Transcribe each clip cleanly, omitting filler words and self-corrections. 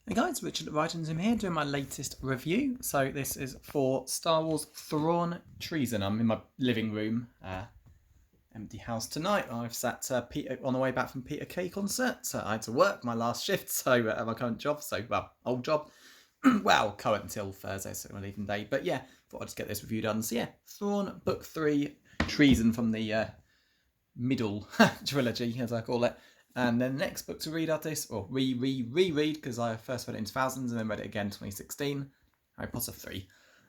Hey guys, Richard at Writing's here doing my latest review. So this is for Star Wars Thrawn Treason. I'm in my living room, empty house tonight. I've sat Peter on the way back from Peter Kay concert. So I had to work my last shift, so at my current job, old job. Well, current until Thursday, so I'm leaving day. But yeah, thought I'd just get this review done. So yeah, Thrawn Book 3 Treason from the middle trilogy, as I call it. And then the next book to read after this, or reread, because I first read it in 2000s and then read it again in 2016, Harry Potter 3.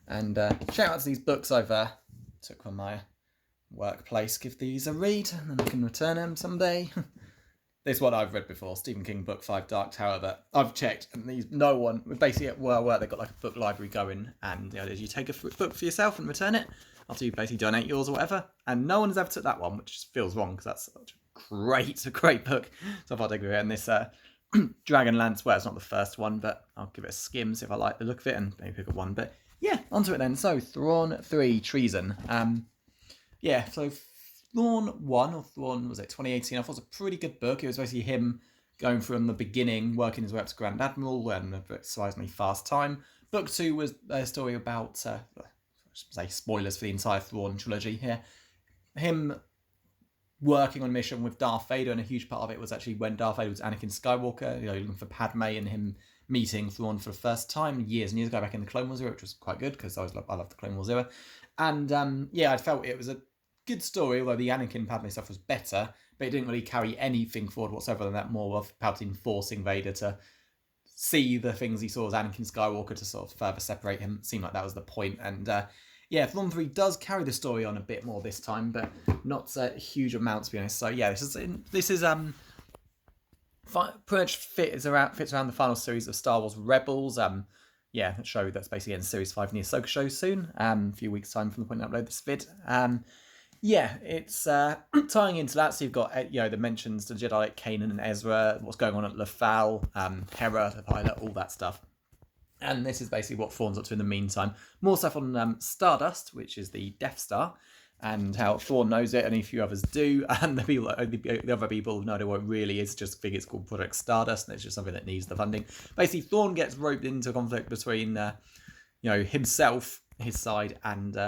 And shout out to these books I've took from my workplace, give these a read, and then I can return them someday. This is what I've read before, Stephen King book 5 Dark Tower, but I've checked, and no one, basically at work they've got like a book library going, and the idea is you take a book for yourself and return it, after you basically donate yours or whatever, and no one has ever took that one, which just feels wrong, because that's such a great book. So I thought I'd give it, and this Dragonlance, well, it's not the first one, but I'll give it a skim, see if I like the look of it, and maybe pick up one, but yeah, onto it then. So, Thrawn 3, Treason. So Thrawn 1, or Thrawn, was it 2018? I thought it was a pretty good book. It was basically him going from the beginning, working his way up to Grand Admiral, and a surprisingly fast time. Book 2 was a story about, say spoilers for the entire Thrawn trilogy here, him working on a mission with Darth Vader, and a huge part of it was actually when Darth Vader was Anakin Skywalker, looking for Padme, and him meeting Thrawn for the first time years and years ago back in the Clone Wars era, which was quite good because I love the Clone Wars era. And I felt it was a good story, although the Anakin Padme stuff was better, but it didn't really carry anything forward whatsoever than that, more of Palpatine forcing Vader to see the things he saw as Anakin Skywalker to sort of further separate him. It seemed like that was the point. And Thrawn 3 does carry the story on a bit more this time, but not a huge amount, to be honest. So yeah, this is pretty much fits around the final series of Star Wars Rebels. A show that's basically in Series 5 in the Ahsoka show soon. A few weeks' time from the point I upload this vid. It's tying into that. So you've got the mentions to Jedi like Kanan and Ezra, what's going on at Lothal, Hera, the pilot, all that stuff. And this is basically what Thrawn's up to in the meantime. More stuff on Stardust, which is the Death Star, and how Thrawn knows it, and a few others do. And the other people know what it really is, just think it's called Project Stardust, and it's just something that needs the funding. Basically, Thrawn gets roped into a conflict between, himself, his side, and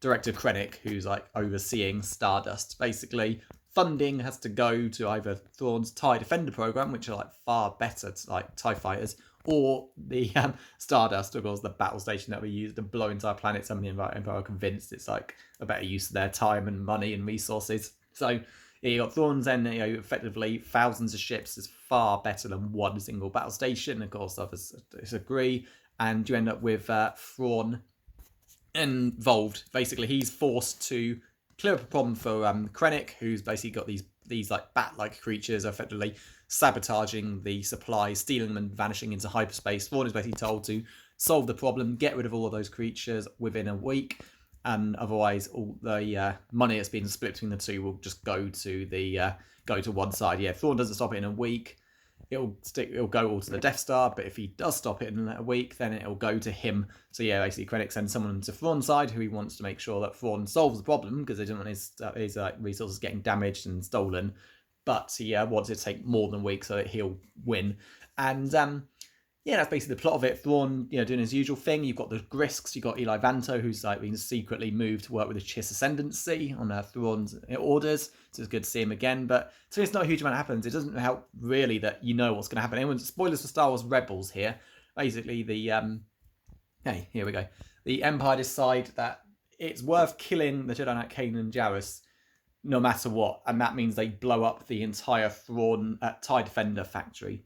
Director Krennic, who's like overseeing Stardust. Basically, funding has to go to either Thrawn's TIE Defender program, which are like far better like TIE fighters, or the Stardust, of course, the battle station that we use to blow entire planets. Some of the Empire are convinced it's like a better use of their time and money and resources. So you got Thrawn's and effectively thousands of ships is far better than one single battle station. Of course, others disagree, and you end up with Thrawn involved. Basically, he's forced to clear up a problem for Krennic, who's basically got these like bat-like creatures effectively sabotaging the supplies, stealing them and vanishing into hyperspace. Thrawn is basically told to solve the problem, get rid of all of those creatures within a week, and otherwise all the money that's been split between the two will just go to one side. Yeah, Thrawn doesn't stop it in a week. It'll go all to the Death Star, but if he does stop it in a week, then it'll go to him. So yeah, basically Krennic sends someone to Thrawn's side who he wants to make sure that Thrawn solves the problem, because they don't want his resources getting damaged and stolen. But he wants it to take more than a week so that he'll win. And that's basically the plot of it. Thrawn, doing his usual thing. You've got the Grisks, you've got Eli Vanto, who's like been secretly moved to work with the Chiss Ascendancy on Thrawn's orders. So it's good to see him again. But so it's not a huge amount happens. It doesn't help really that you know what's going to happen. Anyone's spoilers for Star Wars Rebels here. Basically, here we go. The Empire decide that it's worth killing the Jedi Knight Kanan and Jarrus no matter what, and that means they blow up the entire Thrawn TIE Defender factory.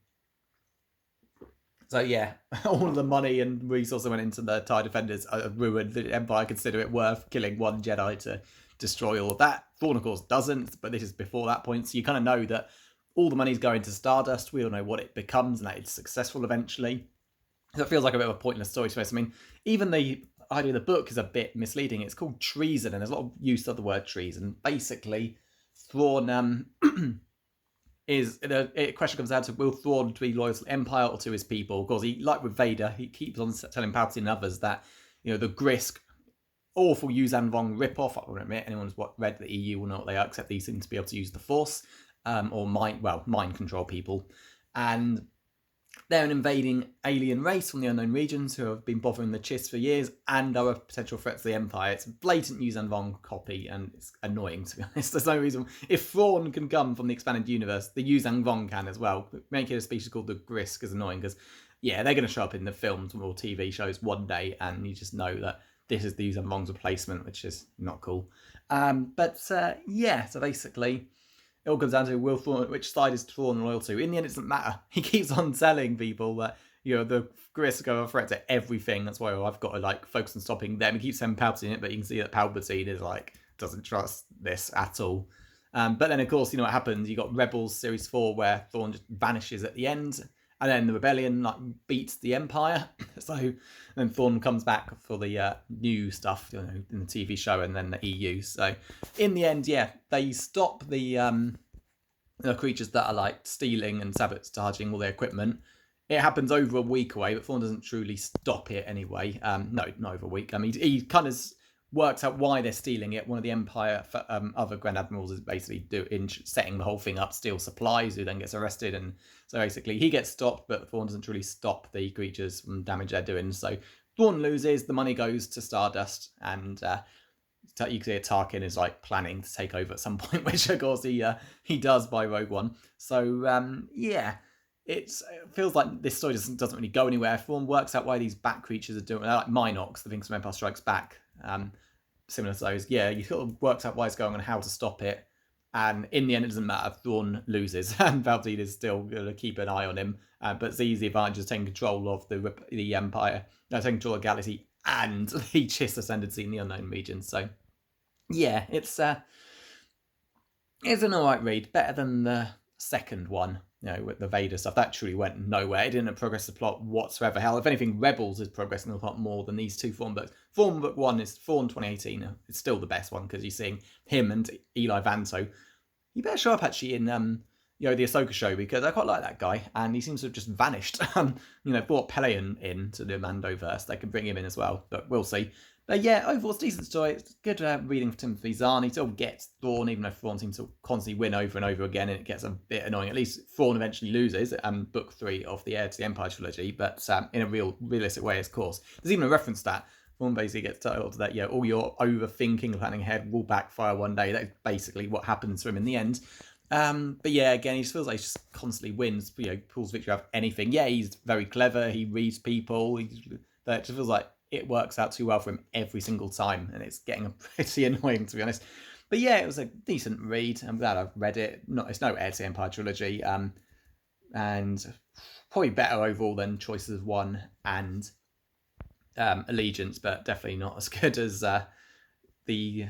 So yeah, all of the money and resources that went into the TIE Defenders are ruined. The Empire consider it worth killing one Jedi to destroy all of that. Thrawn, of course, doesn't, but this is before that point, so you kind of know that all the money's going to Stardust. We all know what it becomes and that it's successful eventually. So it feels like a bit of a pointless story to us. I mean, even the idea of the book is a bit misleading. It's called Treason, and there's a lot of use of the word treason. Basically, Thrawn is a question comes down to, will Thrawn be loyal to the Empire or to his people? Because he, like with Vader, he keeps on telling Palpatine and others that the Grisk, awful Yuuzhan Vong ripoff. I won't admit anyone's read the EU will know what they are, except these seem to be able to use the Force or mind control people. And They're an invading alien race from the unknown regions who have been bothering the Chiss for years and are a potential threat to the Empire. It's a blatant Yuuzhan Vong copy, and it's annoying, to be honest. There's no reason. If Thrawn can come from the expanded universe, the Yuuzhan Vong can as well. Making a species called the Grisk is annoying because, yeah, they're going to show up in the films or TV shows one day, and you just know that this is the Yuuzhan Vong's replacement, which is not cool. Yeah, so basically it all comes down to will Thrawn, which side is Thrawn loyal to. In the end, it doesn't matter. He keeps on telling people that, you know, the Grisk are a threat to everything. That's why I've got to like focus on stopping them. He keeps saying Palpatine it, but you can see that Palpatine is like doesn't trust this at all. But then, of course, you know what happens. You got Rebels Series 4 where Thrawn just vanishes at the end, and then the Rebellion like beats the Empire. So then Thrawn comes back for the new stuff, you know, in the TV show, and then the EU. So in the end, yeah, they stop the creatures that are like stealing and sabotaging all their equipment. It happens over a week away, but Thrawn doesn't truly stop it anyway. No, not over a week. I mean, he kind of works out why they're stealing it. One of the Empire other Grand Admirals is basically setting the whole thing up, steal supplies, who then gets arrested. And so basically he gets stopped, but Thrawn doesn't truly stop the creatures from the damage they're doing. So Thrawn loses, the money goes to Stardust, and you can see Tarkin is like planning to take over at some point, which of course he does by Rogue One. So yeah, it feels like this story doesn't really go anywhere. Thrawn works out why these bat creatures are doing. They're like Minox, the things from Empire Strikes Back. Similar to those, yeah, you sort of works out why it's going on, how to stop it, and in the end, it doesn't matter. Thrawn loses, and Palpatine is still going to keep an eye on him. But sees the advantage of taking control of the Empire, taking control of the galaxy, and the Chiss ascendancy in the unknown region. So, yeah, it's an alright read, better than the second one. You know, with the Vader stuff, that truly went nowhere. It didn't progress the plot whatsoever. Hell, if anything, Rebels is progressing a lot more than these two Thrawn books. Thrawn book 1 is Thrawn 2018. It's still the best one because you're seeing him and Eli Vanto. He better show up actually in the Ahsoka show, because I quite like that guy, and he seems to have just vanished. Brought Pelion in to the Mandoverse. They can bring him in as well, but we'll see. But yeah, overall, it's a decent story. It's good reading for Timothy Zahn. He still gets Thrawn, even though Thrawn seems to constantly win over and over again, and it gets a bit annoying. At least Thrawn eventually loses book 3 of the Heir to the Empire trilogy, but in a realistic way, of course. There's even a reference to that. Thrawn basically gets told that, yeah, all your overthinking and planning ahead will backfire one day. That's basically what happens to him in the end. But yeah, again, he just feels like he just constantly wins, pulls victory out of anything. Yeah, he's very clever. He reads people. But it just feels like it works out too well for him every single time, and it's getting pretty annoying, to be honest. But yeah, it was a decent read. I'm glad I've read it. It's no Heir to the Empire trilogy, and probably better overall than Choices of One and Allegiance, but definitely not as good as the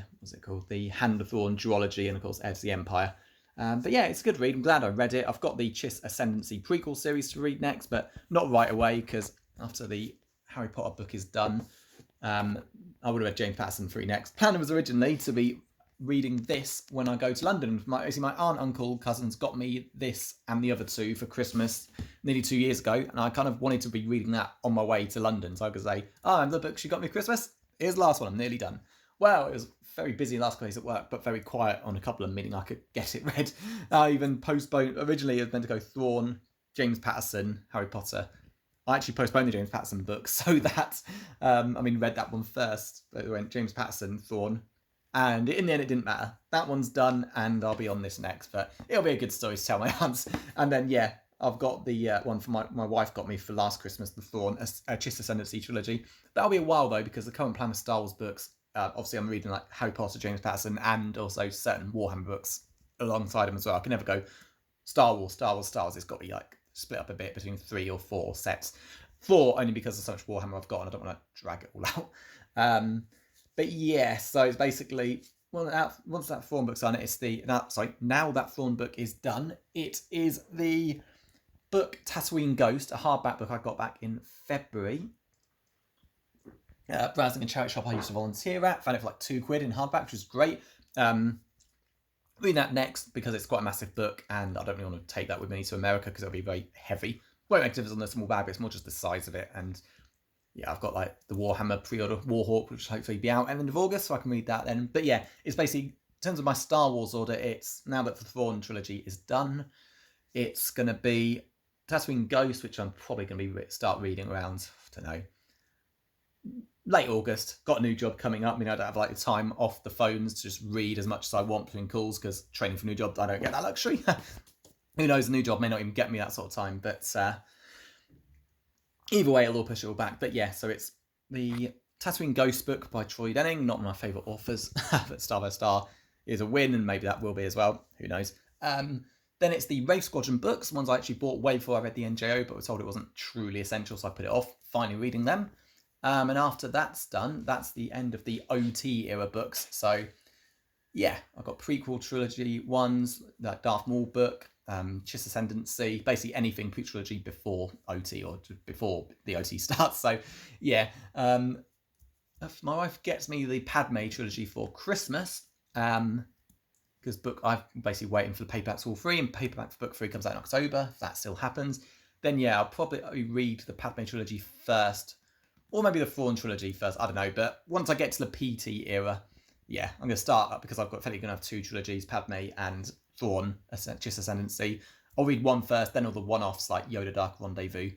Hand of Thrawn duology, and of course Heir to the Empire. But yeah, it's a good read. I'm glad I read it. I've got the Chiss Ascendancy prequel series to read next, but not right away, because after the Harry Potter book is done, I would have read James Patterson 3 next. Plan was originally to be reading this when I go to London. My aunt, uncle, cousins got me this and the other two for Christmas nearly 2 years ago, and I kind of wanted to be reading that on my way to London, so I could say, and the book she got me for Christmas, here's the last one, I'm nearly done. Well, it was very busy last couple of days at work, but very quiet on a couple of them, meaning I could get it read. I even postponed. Originally, it was meant to go Thrawn, James Patterson, Harry Potter. I actually postponed the James Patterson book so that, read that one first. But it went James Patterson, Thrawn, and in the end, it didn't matter. That one's done, and I'll be on this next. But it'll be a good story to tell my aunts. And then, yeah, I've got the one for my wife got me for last Christmas, the Thrawn, Chiss Ascendancy trilogy. That'll be a while though, because the current plan with Star Wars books. Obviously, I'm reading like Harry Potter, James Patterson, and also certain Warhammer books alongside them as well. I can never go Star Wars. It's got to be like split up a bit between 3 or 4 sets. 4 only because of so much Warhammer I've got, and I don't want to drag it all out. But yeah, so it's basically once that Thrawn book's done, now that Thrawn book is done, it is the book Tatooine Ghost, a hardback book I got back in February. Browsing a charity shop I used to volunteer at, found it for like £2 in hardback, which was great. Reading that next because it's quite a massive book, and I don't really want to take that with me to America because it'll be very heavy. Won't make a difference on the small bag, but it's more just the size of it. And yeah, I've got like the Warhammer pre-order Warhawk, which will hopefully be out end of August, so I can read that then. But yeah, it's basically, in terms of my Star Wars order, it's now that the Thrawn trilogy is done, it's going to be Tatooine Ghost, which I'm probably going to start reading around, I don't know, late August. Got a new job coming up. I mean, I don't have like the time off the phones to just read as much as I want between calls because training for a new job, I don't get that luxury. Who knows, a new job may not even get me that sort of time. But either way, it'll all push it all back. But yeah, so it's the Tatooine Ghost book by Troy Denning, not one of my favourite authors, but Star by Star is a win, and maybe that will be as well. Who knows? Then it's the Wraith Squadron books, ones I actually bought way before I read the NJO, but was told it wasn't truly essential, so I put it off, finally reading them. And after that's done, that's the end of the OT era books. So yeah, I've got prequel trilogy ones, that Darth Maul book, Chiss Ascendancy, basically anything pre-trilogy before OT or before the OT starts. So yeah, my wife gets me the Padme trilogy for Christmas, because I'm basically waiting for the paperbacks all free, and paperback for book 3 comes out in October, if that still happens. Then yeah, I'll probably read the Padme trilogy first, or maybe the Thrawn trilogy first, I don't know. But once I get to the PT era, yeah, I'm going to start up, because I've got fairly going to have 2 trilogies, Padme and Thrawn, Chiss Ascendancy. I'll read one first, then all the one-offs like Yoda Dark Rendezvous.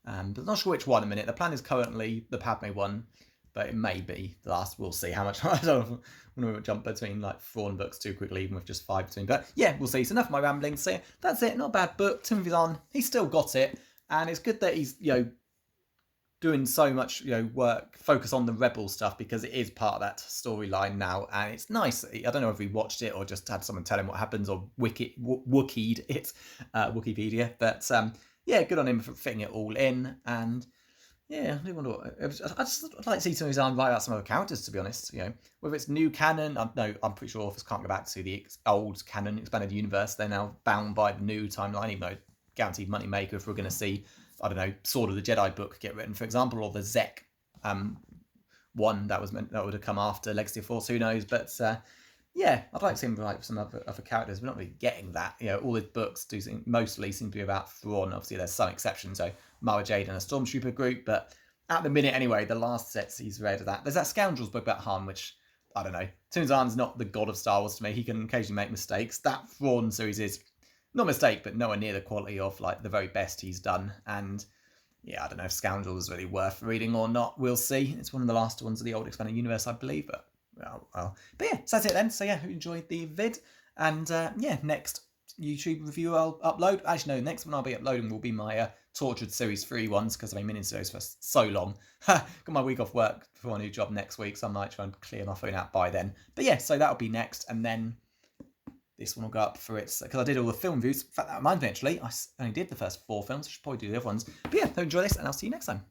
But I'm not sure which one in a minute. The plan is currently the Padme one, but it may be the last. We'll see how much. I don't want to jump between like Thrawn books too quickly, even with just 5 between. But yeah, we'll see. It's enough of my ramblings. So yeah, that's it. Not a bad book. Timothy Zahn, he's still got it, and it's good that he's doing so much work, focus on the Rebel stuff, because it is part of that storyline now, and it's nice. I don't know if he watched it or just had someone tell him what happens, or Wookieed it, Wikipedia. But yeah, good on him for fitting it all in. And yeah, I wonder I'd like to see Timothy Zahn write out some other characters, to be honest. Whether it's new canon, I'm pretty sure authors can't go back to the old canon, expanded universe. They're now bound by the new timeline, even though guaranteed money maker if we're going to see, I don't know, Sword of the Jedi book get written, for example, or the Zek one that would have come after Legacy of Force, who knows. But yeah, I'd like to see him write some other characters. We're not really getting that. All his books mostly seem to be about Thrawn. Obviously, there's some exceptions, so Mara Jade and a Stormtrooper group. But at the minute, anyway, the last sets he's read of that. There's that Scoundrels book about Han, which, I don't know. Tim Zahn's not the god of Star Wars to me. He can occasionally make mistakes. That Thrawn series is not a mistake, but nowhere near the quality of like the very best he's done. And yeah, I don't know if Scoundrels is really worth reading or not. We'll see. It's one of the last ones of the old expanded universe, I believe. But well. But yeah, so that's it then. So yeah, hope you enjoyed the vid. And yeah, next YouTube review I'll upload. Actually, no, next one I'll be uploading will be my Tortured Series 3 ones, because I've been meaning to do those for so long. Got my week off work for my new job next week, so I might try and clear my phone out by then. But yeah, so that'll be next. And then this one will go up for its, because I did all the film reviews. In fact, that reminds me, actually, I only did the first 4 films. I should probably do the other ones. But yeah, hope you enjoy this, and I'll see you next time.